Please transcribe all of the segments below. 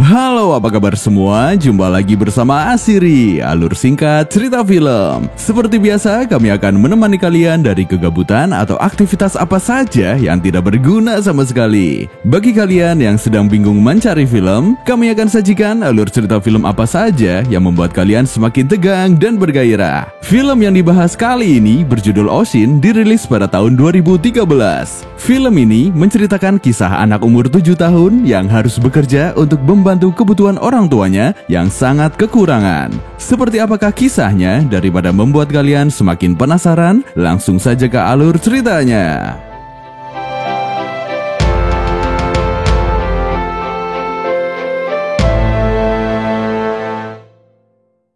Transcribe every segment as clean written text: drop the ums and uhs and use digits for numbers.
Halo, apa kabar semua? Jumpa lagi bersama Asiri, alur singkat cerita film. Seperti biasa, kami akan menemani kalian dari kegabutan atau aktivitas apa saja yang tidak berguna sama sekali. Bagi kalian yang sedang bingung mencari film, kami akan sajikan alur cerita film apa saja yang membuat kalian semakin tegang dan bergairah. Film yang dibahas kali ini berjudul Oshin, dirilis pada tahun 2013. Film ini menceritakan kisah anak umur 7 tahun yang harus bekerja untuk membantu kebutuhan orang tuanya yang sangat kekurangan. Seperti apakah kisahnya? Daripada membuat kalian semakin penasaran, langsung saja ke alur ceritanya.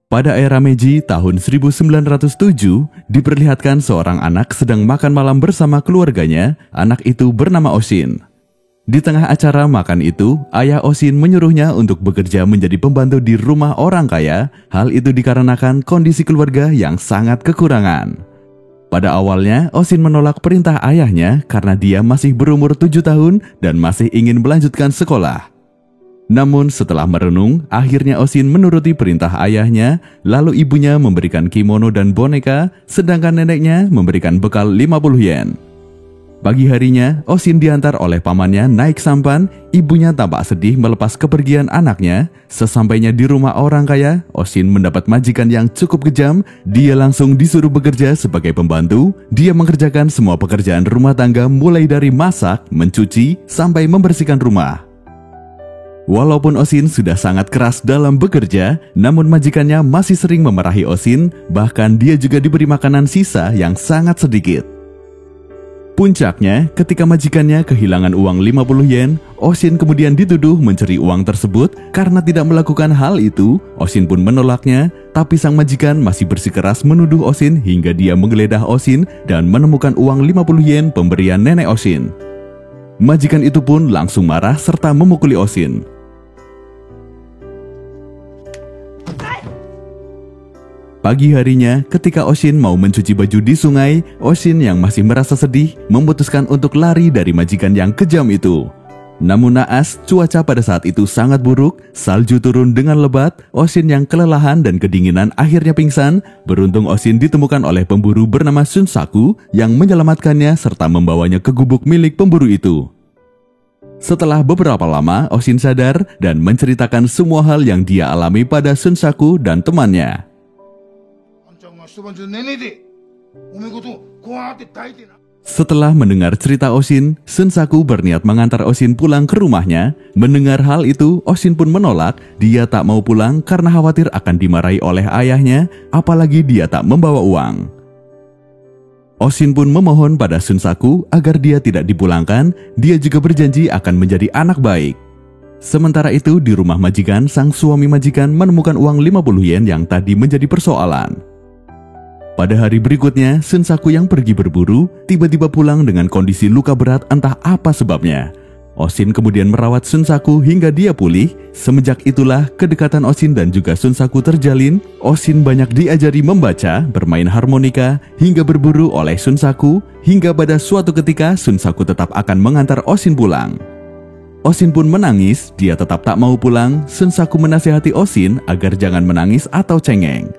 Pada era Meiji tahun 1907, diperlihatkan seorang anak sedang makan malam bersama keluarganya. Anak itu bernama Oshin. Di tengah acara makan itu, ayah Oshin menyuruhnya untuk bekerja menjadi pembantu di rumah orang kaya. Hal itu dikarenakan kondisi keluarga yang sangat kekurangan. Pada awalnya, Oshin menolak perintah ayahnya karena dia masih berumur 7 tahun dan masih ingin melanjutkan sekolah. Namun setelah merenung, akhirnya Oshin menuruti perintah ayahnya, lalu ibunya memberikan kimono dan boneka, sedangkan neneknya memberikan bekal 50 yen. Pagi harinya, Oshin diantar oleh pamannya naik sampan. Ibunya tampak sedih melepas kepergian anaknya. Sesampainya di rumah orang kaya, Oshin mendapat majikan yang cukup kejam. Dia langsung disuruh bekerja sebagai pembantu. Dia mengerjakan semua pekerjaan rumah tangga mulai dari masak, mencuci, sampai membersihkan rumah. Walaupun Oshin sudah sangat keras dalam bekerja, namun majikannya masih sering memarahi Oshin, bahkan dia juga diberi makanan sisa yang sangat sedikit. Puncaknya, ketika majikannya kehilangan uang 50 yen, Oshin kemudian dituduh mencuri uang tersebut. Karena tidak melakukan hal itu, Oshin pun menolaknya, tapi sang majikan masih bersikeras menuduh Oshin hingga dia menggeledah Oshin dan menemukan uang 50 yen pemberian nenek Oshin. Majikan itu pun langsung marah serta memukuli Oshin. Pagi harinya, ketika Oshin mau mencuci baju di sungai, Oshin yang masih merasa sedih memutuskan untuk lari dari majikan yang kejam itu. Namun naas, cuaca pada saat itu sangat buruk, salju turun dengan lebat. Oshin yang kelelahan dan kedinginan akhirnya pingsan. Beruntung Oshin ditemukan oleh pemburu bernama Shunsaku yang menyelamatkannya serta membawanya ke gubuk milik pemburu itu. Setelah beberapa lama, Oshin sadar dan menceritakan semua hal yang dia alami pada Shunsaku dan temannya. Setelah mendengar cerita Oshin, Shunsaku berniat mengantar Oshin pulang ke rumahnya. Mendengar hal itu, Oshin pun menolak. Dia tak mau pulang karena khawatir akan dimarahi oleh ayahnya, apalagi dia tak membawa uang. Oshin pun memohon pada Shunsaku agar dia tidak dipulangkan. Dia juga berjanji akan menjadi anak baik. Sementara itu, di rumah majikan, sang suami majikan menemukan uang 50 yen yang tadi menjadi persoalan. Pada hari berikutnya, Shunsaku yang pergi berburu tiba-tiba pulang dengan kondisi luka berat, entah apa sebabnya. Oshin kemudian merawat Shunsaku hingga dia pulih. Semenjak itulah kedekatan Oshin dan juga Shunsaku terjalin. Oshin banyak diajari membaca, bermain harmonika, hingga berburu oleh Shunsaku. Hingga pada suatu ketika Shunsaku tetap akan mengantar Oshin pulang. Oshin pun menangis, dia tetap tak mau pulang. Shunsaku menasihati Oshin agar jangan menangis atau cengeng.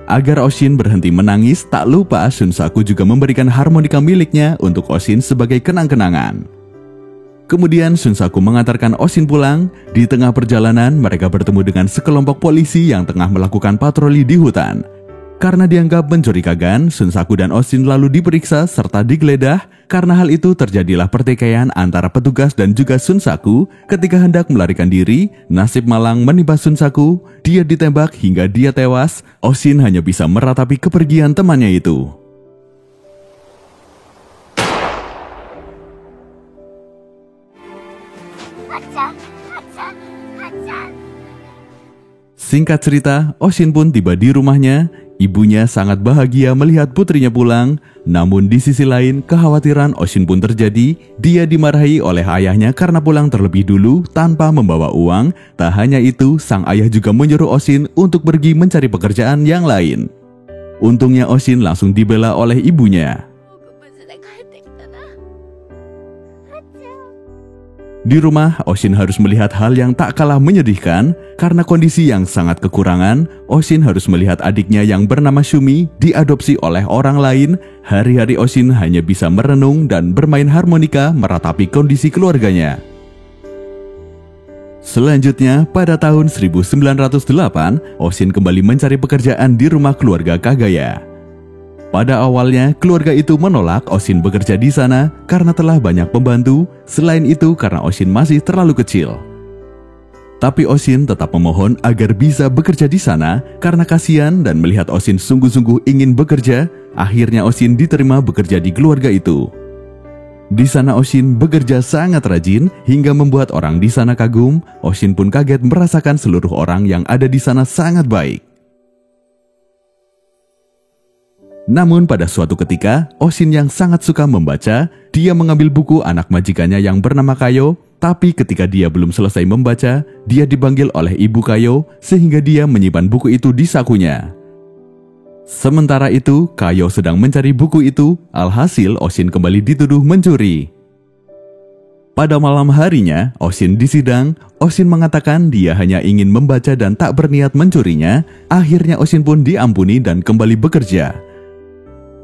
Agar Oshin berhenti menangis, tak lupa Shunsaku juga memberikan harmonika miliknya untuk Oshin sebagai kenang-kenangan. Kemudian Shunsaku mengantarkan Oshin pulang. Di tengah perjalanan, mereka bertemu dengan sekelompok polisi yang tengah melakukan patroli di hutan. Karena dianggap mencurigakan, Shunsaku dan Oshin lalu diperiksa serta digeledah. Karena hal itu terjadilah pertikaian antara petugas dan juga Shunsaku. Ketika hendak melarikan diri, nasib malang menimpa Shunsaku. Dia ditembak hingga dia tewas. Oshin hanya bisa meratapi kepergian temannya itu. Singkat cerita, Oshin pun tiba di rumahnya. Ibunya sangat bahagia melihat putrinya pulang. Namun di sisi lain, kekhawatiran Oshin pun terjadi. Dia dimarahi oleh ayahnya karena pulang terlebih dulu tanpa membawa uang. Tak hanya itu, sang ayah juga menyuruh Oshin untuk pergi mencari pekerjaan yang lain. Untungnya Oshin langsung dibela oleh ibunya. Di rumah, Oshin harus melihat hal yang tak kalah menyedihkan. Karena kondisi yang sangat kekurangan, Oshin harus melihat adiknya yang bernama Shumi diadopsi oleh orang lain. Hari-hari Oshin hanya bisa merenung dan bermain harmonika meratapi kondisi keluarganya. Selanjutnya, pada tahun 1908, Oshin kembali mencari pekerjaan di rumah keluarga Kagaya. Pada awalnya, keluarga itu menolak Oshin bekerja di sana karena telah banyak pembantu. Selain itu, karena Oshin masih terlalu kecil. Tapi Oshin tetap memohon agar bisa bekerja di sana karena kasihan dan melihat Oshin sungguh-sungguh ingin bekerja. Akhirnya Oshin diterima bekerja di keluarga itu. Di sana Oshin bekerja sangat rajin hingga membuat orang di sana kagum. Oshin pun kaget merasakan seluruh orang yang ada di sana sangat baik. Namun pada suatu ketika, Oshin yang sangat suka membaca, dia mengambil buku anak majikannya yang bernama Kayo. Tapi ketika dia belum selesai membaca, dia dipanggil oleh ibu Kayo sehingga dia menyimpan buku itu di sakunya. Sementara itu, Kayo sedang mencari buku itu. Alhasil, Oshin kembali dituduh mencuri. Pada malam harinya, Oshin disidang. Oshin mengatakan dia hanya ingin membaca dan tak berniat mencurinya. Akhirnya Oshin pun diampuni dan kembali bekerja.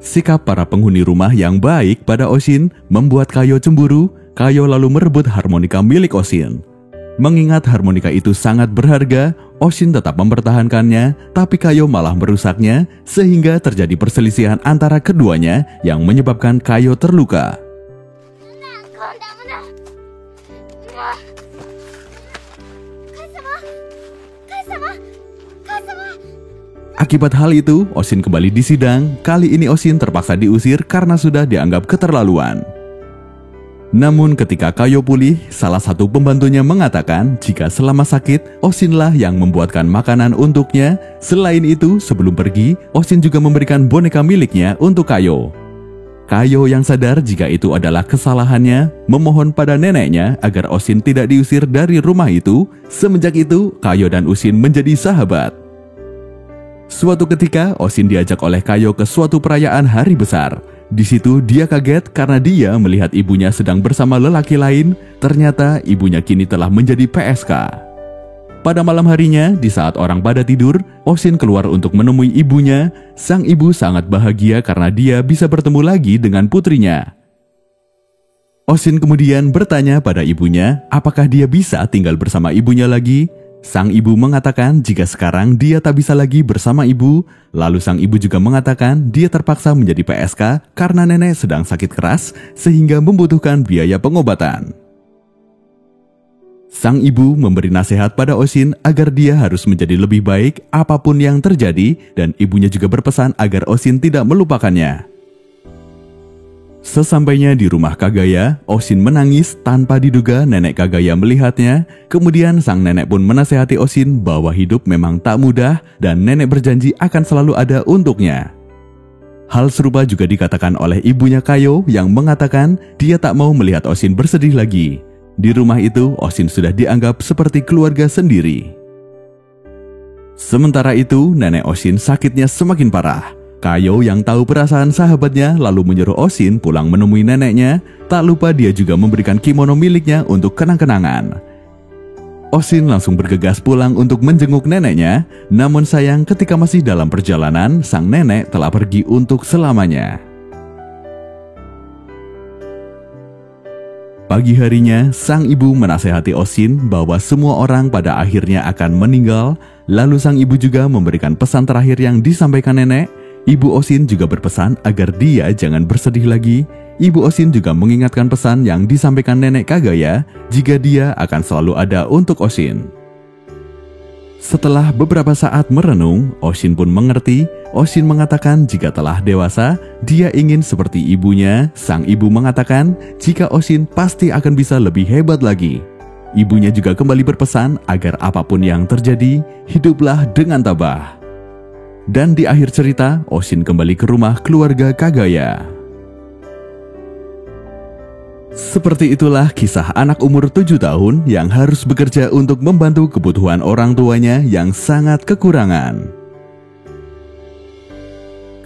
Sikap para penghuni rumah yang baik pada Oshin membuat Kayo cemburu. Kayo lalu merebut harmonika milik Oshin. Mengingat harmonika itu sangat berharga, Oshin tetap mempertahankannya, tapi Kayo malah merusaknya sehingga terjadi perselisihan antara keduanya yang menyebabkan Kayo terluka. Akibat hal itu, Oshin kembali disidang. Kali ini Oshin terpaksa diusir karena sudah dianggap keterlaluan. Namun ketika Kayo pulih, salah satu pembantunya mengatakan jika selama sakit, Oshinlah yang membuatkan makanan untuknya. Selain itu, sebelum pergi, Oshin juga memberikan boneka miliknya untuk Kayo. Kayo yang sadar jika itu adalah kesalahannya, memohon pada neneknya agar Oshin tidak diusir dari rumah itu. Semenjak itu, Kayo dan Oshin menjadi sahabat. Suatu ketika, Oshin diajak oleh Kayo ke suatu perayaan hari besar. Di situ dia kaget karena dia melihat ibunya sedang bersama lelaki lain. Ternyata ibunya kini telah menjadi PSK. Pada malam harinya, di saat orang pada tidur, Oshin keluar untuk menemui ibunya. Sang ibu sangat bahagia karena dia bisa bertemu lagi dengan putrinya. Oshin kemudian bertanya pada ibunya apakah dia bisa tinggal bersama ibunya lagi. Sang ibu mengatakan jika sekarang dia tak bisa lagi bersama ibu. Lalu sang ibu juga mengatakan dia terpaksa menjadi PSK karena nenek sedang sakit keras sehingga membutuhkan biaya pengobatan. Sang ibu memberi nasihat pada Oshin agar dia harus menjadi lebih baik apapun yang terjadi, dan ibunya juga berpesan agar Oshin tidak melupakannya. Sesampainya di rumah Kagaya, Oshin menangis tanpa diduga nenek Kagaya melihatnya. Kemudian sang nenek pun menasehati Oshin bahwa hidup memang tak mudah dan nenek berjanji akan selalu ada untuknya. Hal serupa juga dikatakan oleh ibunya Kayo yang mengatakan dia tak mau melihat Oshin bersedih lagi. Di rumah itu, Oshin sudah dianggap seperti keluarga sendiri. Sementara itu, nenek Oshin sakitnya semakin parah. Kayo yang tahu perasaan sahabatnya lalu menyuruh Oshin pulang menemui neneknya. Tak lupa dia juga memberikan kimono miliknya untuk kenang-kenangan. Oshin langsung bergegas pulang untuk menjenguk neneknya. Namun sayang ketika masih dalam perjalanan, sang nenek telah pergi untuk selamanya. Pagi harinya, sang ibu menasehati Oshin bahwa semua orang pada akhirnya akan meninggal. Lalu sang ibu juga memberikan pesan terakhir yang disampaikan nenek. Ibu Oshin juga berpesan agar dia jangan bersedih lagi. Ibu Oshin juga mengingatkan pesan yang disampaikan nenek Kagaya jika dia akan selalu ada untuk Oshin. Setelah beberapa saat merenung, Oshin pun mengerti. Oshin mengatakan jika telah dewasa, dia ingin seperti ibunya. Sang ibu mengatakan jika Oshin pasti akan bisa lebih hebat lagi. Ibunya juga kembali berpesan agar apapun yang terjadi, hiduplah dengan tabah. Dan di akhir cerita, Oshin kembali ke rumah keluarga Kagaya. Seperti itulah kisah anak umur 7 tahun yang harus bekerja untuk membantu kebutuhan orang tuanya yang sangat kekurangan.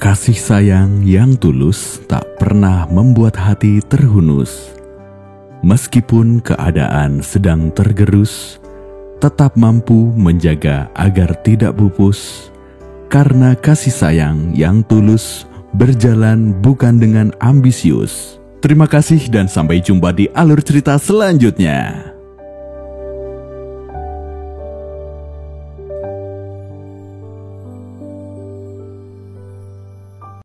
Kasih sayang yang tulus tak pernah membuat hati terhunus. Meskipun keadaan sedang tergerus, tetap mampu menjaga agar tidak pupus, karena kasih sayang yang tulus berjalan bukan dengan ambisius. Terima kasih dan sampai jumpa di alur cerita selanjutnya.